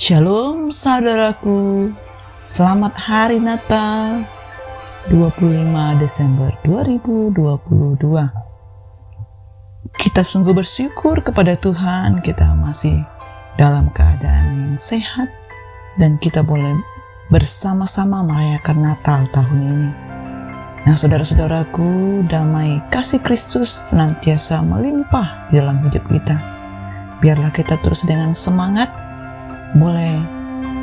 Shalom saudaraku, selamat hari Natal 25 Desember 2022. Kita sungguh bersyukur kepada Tuhan, kita masih dalam keadaan yang sehat dan kita boleh bersama-sama merayakan Natal tahun ini. Nah saudara-saudaraku, damai kasih Kristus senantiasa melimpah di dalam hidup kita. Biarlah kita terus dengan semangat boleh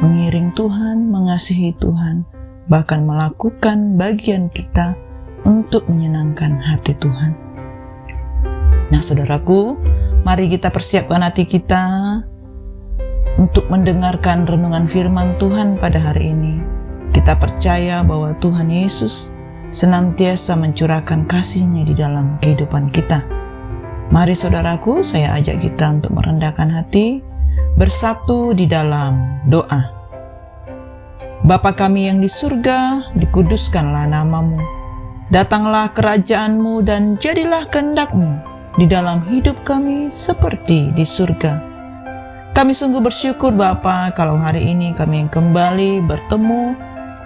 mengiring Tuhan, mengasihi Tuhan, bahkan melakukan bagian kita untuk menyenangkan hati Tuhan. Nah saudaraku, mari kita persiapkan hati kita untuk mendengarkan renungan firman Tuhan pada hari ini. Kita percaya bahwa Tuhan Yesus senantiasa mencurahkan kasih-Nya di dalam kehidupan kita. Mari saudaraku, saya ajak kita untuk merendahkan hati, bersatu di dalam doa. Bapa kami yang di surga, dikuduskanlah nama-Mu. Datanglah kerajaan-Mu dan jadilah kehendak-Mu di dalam hidup kami seperti di surga. Kami sungguh bersyukur Bapa kalau hari ini kami kembali bertemu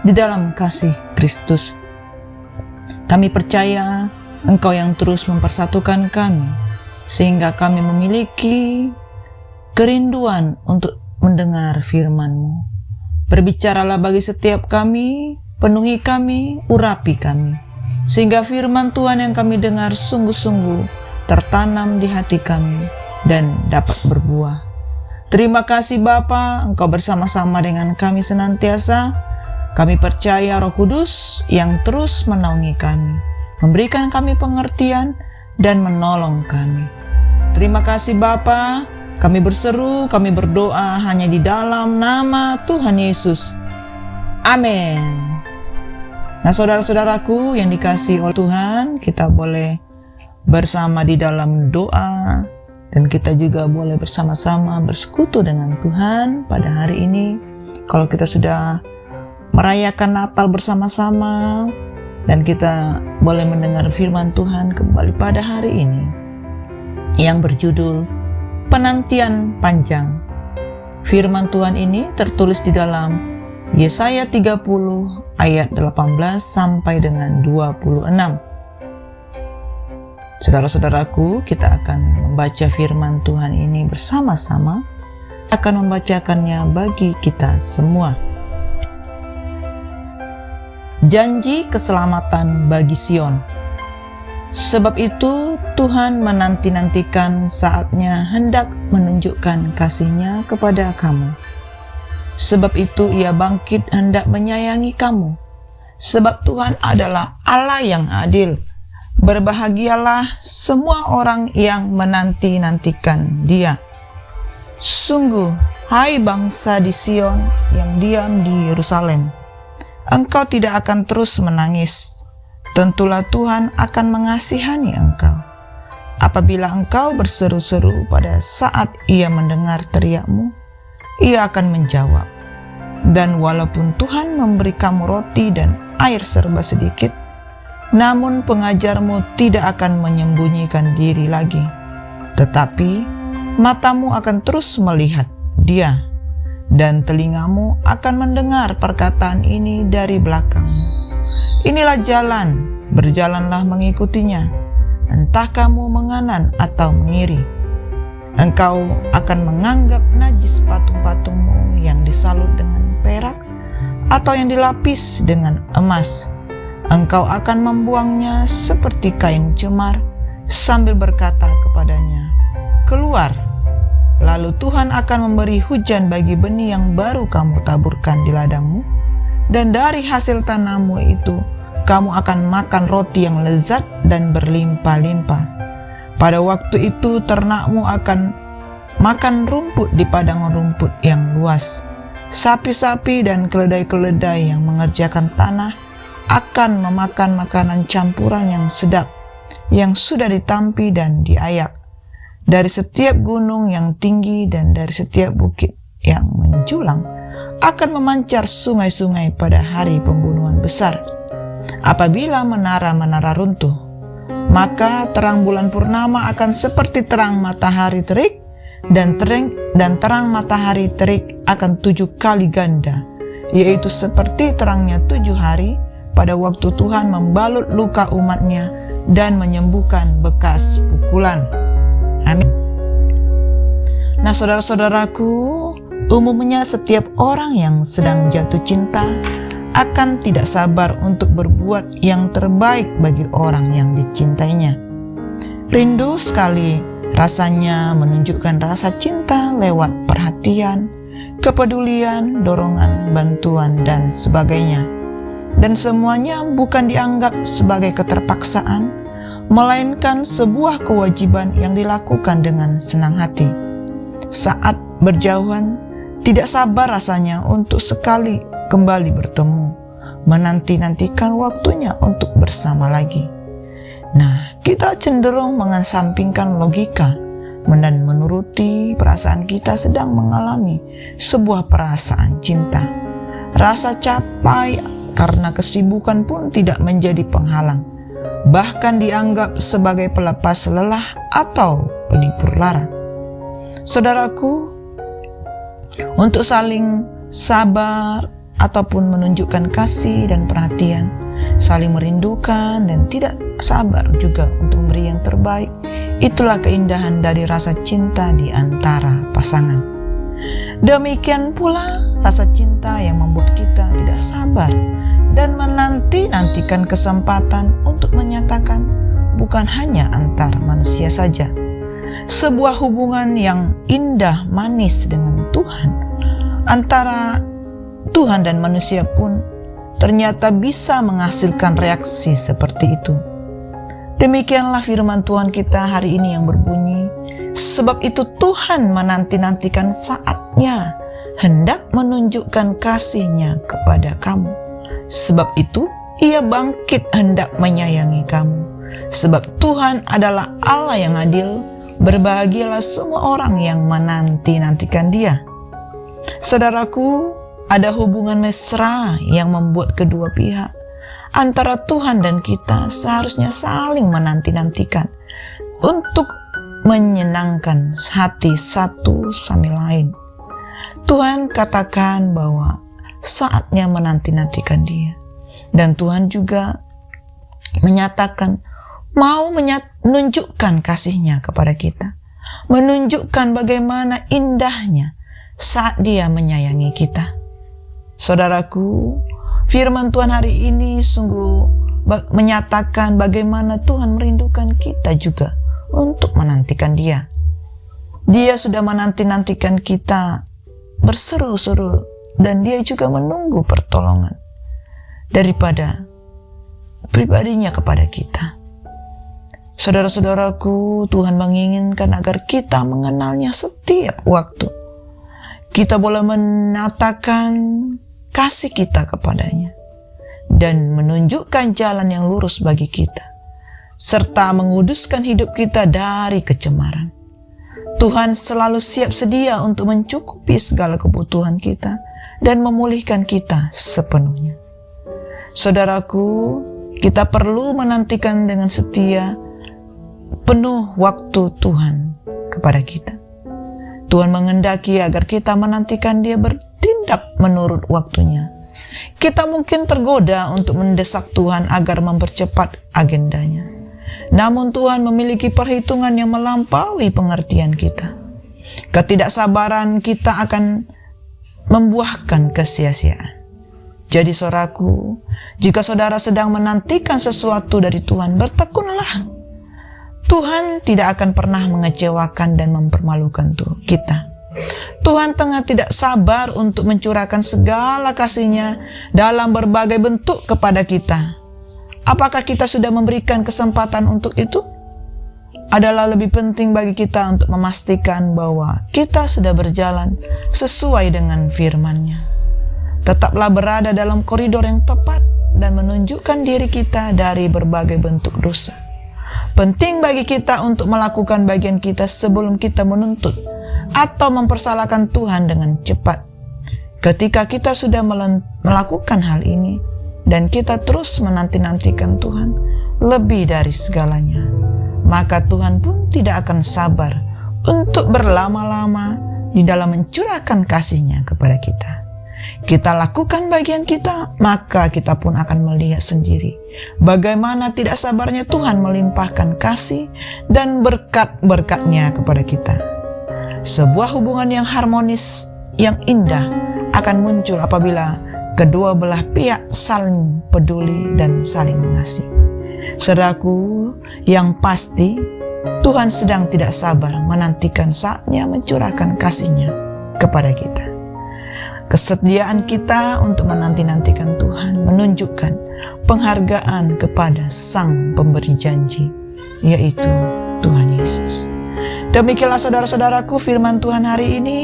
di dalam kasih Kristus. Kami percaya Engkau yang terus mempersatukan kami, sehingga kami memiliki kerinduan untuk mendengar firman-Mu. Berbicaralah bagi setiap kami, penuhi kami, urapi kami, sehingga firman Tuhan yang kami dengar sungguh-sungguh tertanam di hati kami dan dapat berbuah. Terima kasih Bapa, Engkau bersama-sama dengan kami senantiasa. Kami percaya Roh Kudus yang terus menaungi kami, memberikan kami pengertian dan menolong kami. Terima kasih Bapa. Kami berseru, kami berdoa hanya di dalam nama Tuhan Yesus. Amin. Nah saudara-saudaraku yang dikasihi oleh Tuhan, kita boleh bersama di dalam doa dan kita juga boleh bersama-sama bersekutu dengan Tuhan pada hari ini. Kalau kita sudah merayakan Natal bersama-sama dan kita boleh mendengar firman Tuhan kembali pada hari ini yang berjudul Penantian Panjang. Firman Tuhan ini tertulis di dalam Yesaya 30 ayat 18 sampai dengan 26. Saudara-saudaraku, kita akan membaca firman Tuhan ini bersama-sama, akan membacakannya bagi kita semua. Janji keselamatan bagi Sion. Sebab itu Tuhan menanti-nantikan saatnya hendak menunjukkan kasih-Nya kepada kamu. Sebab itu Ia bangkit hendak menyayangi kamu. Sebab Tuhan adalah Allah yang adil. Berbahagialah semua orang yang menanti-nantikan Dia. Sungguh, hai bangsa di Sion yang diam di Yerusalem, engkau tidak akan terus menangis. Tentulah Tuhan akan mengasihani engkau. Apabila engkau berseru-seru pada saat Ia mendengar teriakmu, Ia akan menjawab. Dan walaupun Tuhan memberi kamu roti dan air serba sedikit, namun pengajarmu tidak akan menyembunyikan diri lagi. Tetapi matamu akan terus melihat Dia, dan telingamu akan mendengar perkataan ini dari belakangmu. Inilah jalan, berjalanlah mengikutinya, entah kamu menganan atau mengiri. Engkau akan menganggap najis patung-patungmu yang disalut dengan perak atau yang dilapis dengan emas. Engkau akan membuangnya seperti kain cemar sambil berkata kepadanya, keluar. Lalu Tuhan akan memberi hujan bagi benih yang baru kamu taburkan di ladangmu, dan dari hasil tanahmu itu kamu akan makan roti yang lezat dan berlimpah-limpah. Pada waktu itu ternakmu akan makan rumput di padang rumput yang luas. Sapi-sapi dan keledai-keledai yang mengerjakan tanah akan memakan makanan campuran yang sedap, yang sudah ditampi dan diayak. Dari setiap gunung yang tinggi dan dari setiap bukit yang menjulang akan memancar sungai-sungai pada hari pembunuhan besar. Apabila menara-menara runtuh, maka terang bulan purnama akan seperti terang matahari terik, dan terang matahari terik akan 7 kali ganda, yaitu seperti terangnya 7 hari pada waktu Tuhan membalut luka umatnya dan menyembuhkan bekas pukulan. Amin. Nah, saudara-saudaraku, umumnya setiap orang yang sedang jatuh cinta akan tidak sabar untuk berbuat yang terbaik bagi orang yang dicintainya. Rindu sekali rasanya menunjukkan rasa cinta lewat perhatian, kepedulian, dorongan, bantuan, dan sebagainya. Dan semuanya bukan dianggap sebagai keterpaksaan, melainkan sebuah kewajiban yang dilakukan dengan senang hati. Saat berjauhan, tidak sabar rasanya untuk sekali kembali bertemu, menanti-nantikan waktunya untuk bersama lagi. Nah, kita cenderung mengesampingkan logika dan menuruti perasaan kita sedang mengalami sebuah perasaan cinta. Rasa capai karena kesibukan pun tidak menjadi penghalang, bahkan dianggap sebagai pelepas lelah atau pelipur lara. Saudaraku, untuk saling sabar ataupun menunjukkan kasih dan perhatian, saling merindukan dan tidak sabar juga untuk memberi yang terbaik, itulah keindahan dari rasa cinta di antara pasangan. Demikian pula rasa cinta yang membuat kita tidak sabar dan menanti-nantikan kesempatan untuk menyatakan bukan hanya antar manusia saja. Sebuah hubungan yang indah manis dengan Tuhan, antara Tuhan dan manusia pun ternyata bisa menghasilkan reaksi seperti itu. Demikianlah firman Tuhan kita hari ini yang berbunyi, sebab itu Tuhan menanti-nantikan saatnya hendak menunjukkan kasih-Nya kepada kamu. Sebab itu Ia bangkit hendak menyayangi kamu. Sebab Tuhan adalah Allah yang adil, berbahagialah semua orang yang menanti-nantikan Dia. Saudaraku, ada hubungan mesra yang membuat kedua pihak antara Tuhan dan kita seharusnya saling menanti-nantikan untuk menyenangkan hati satu sama lain. Tuhan katakan bahwa saatnya menanti-nantikan Dia, dan Tuhan juga menyatakan mau menunjukkan kasih-Nya kepada kita, menunjukkan bagaimana indahnya saat Dia menyayangi kita. Saudaraku, firman Tuhan hari ini sungguh menyatakan bagaimana Tuhan merindukan kita juga untuk menantikan Dia. Dia sudah menanti-nantikan kita berseru-seru, dan Dia juga menunggu pertolongan daripada pribadinya kepada kita. Saudara-saudaraku, Tuhan menginginkan agar kita mengenalnya setiap waktu. Kita boleh menyatakan kasih kita kepadanya dan menunjukkan jalan yang lurus bagi kita, serta menguduskan hidup kita dari kecemaran. Tuhan selalu siap sedia untuk mencukupi segala kebutuhan kita dan memulihkan kita sepenuhnya. Saudaraku, kita perlu menantikan dengan setia penuh waktu Tuhan kepada kita. Tuhan menghendaki agar kita menantikan Dia bertindak menurut waktunya. Kita mungkin tergoda untuk mendesak Tuhan agar mempercepat agendanya. Namun Tuhan memiliki perhitungan yang melampaui pengertian kita. Ketidaksabaran kita akan membuahkan kesia-siaan. Jadi saudaraku, jika saudara sedang menantikan sesuatu dari Tuhan, bertekunlah. Tuhan tidak akan pernah mengecewakan dan mempermalukan kita. Tuhan tengah tidak sabar untuk mencurahkan segala kasih-Nya dalam berbagai bentuk kepada kita. Apakah kita sudah memberikan kesempatan untuk itu? Adalah lebih penting bagi kita untuk memastikan bahwa kita sudah berjalan sesuai dengan firman-Nya. Tetaplah berada dalam koridor yang tepat dan menunjukkan diri kita dari berbagai bentuk dosa. Penting bagi kita untuk melakukan bagian kita sebelum kita menuntut atau mempersalahkan Tuhan dengan cepat. Ketika kita sudah melakukan hal ini dan kita terus menanti-nantikan Tuhan lebih dari segalanya, maka Tuhan pun tidak akan sabar untuk berlama-lama di dalam mencurahkan kasih-Nya kepada kita. Kita lakukan bagian kita, maka kita pun akan melihat sendiri bagaimana tidak sabarnya Tuhan melimpahkan kasih dan berkat-berkat-Nya kepada kita. Sebuah hubungan yang harmonis, yang indah akan muncul apabila kedua belah pihak saling peduli dan saling mengasihi. Saudaraku, yang pasti Tuhan sedang tidak sabar menantikan saatnya mencurahkan kasih-Nya kepada kita. Kesediaan kita untuk menanti-nantikan Tuhan menunjukkan penghargaan kepada Sang Pemberi janji, yaitu Tuhan Yesus. Demikianlah saudara-saudaraku firman Tuhan hari ini.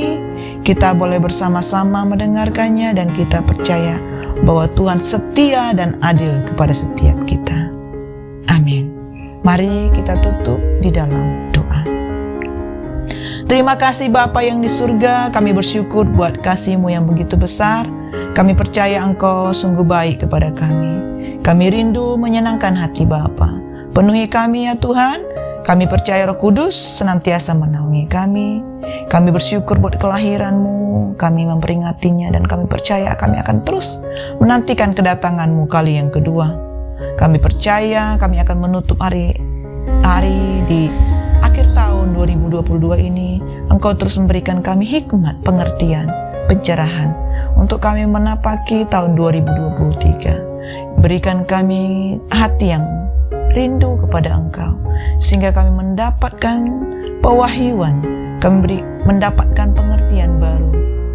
Kita boleh bersama-sama mendengarkannya dan kita percaya bahwa Tuhan setia dan adil kepada setiap kita. Amin. Mari kita tutup di dalam doa. Terima kasih Bapa yang di surga, kami bersyukur buat kasih-Mu yang begitu besar. Kami percaya Engkau sungguh baik kepada kami. Kami rindu menyenangkan hati Bapa. Penuhi kami ya Tuhan. Kami percaya Roh Kudus senantiasa menaungi kami. Kami bersyukur buat kelahiran-Mu. Kami memperingatinya dan kami percaya kami akan terus menantikan kedatangan-Mu kali yang kedua. Kami percaya kami akan menutup hari di akhir tahun 2022 ini. Engkau terus memberikan kami hikmat, pengertian, pencerahan untuk kami menapaki tahun 2023. Berikan kami hati yang rindu kepada Engkau, sehingga kami mendapatkan pewahyuan, kami mendapatkan pengertian baru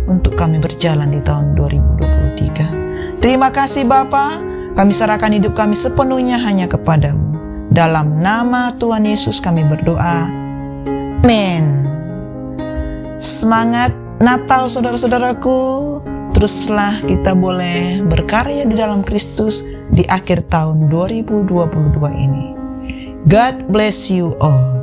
untuk kami berjalan di tahun 2023. Terima kasih Bapa, kami serahkan hidup kami sepenuhnya hanya kepadamu. Dalam nama Tuhan Yesus kami berdoa. Amin. Semangat Natal saudara-saudaraku. Teruslah kita boleh berkarya di dalam Kristus di akhir tahun 2022 ini. God bless you all.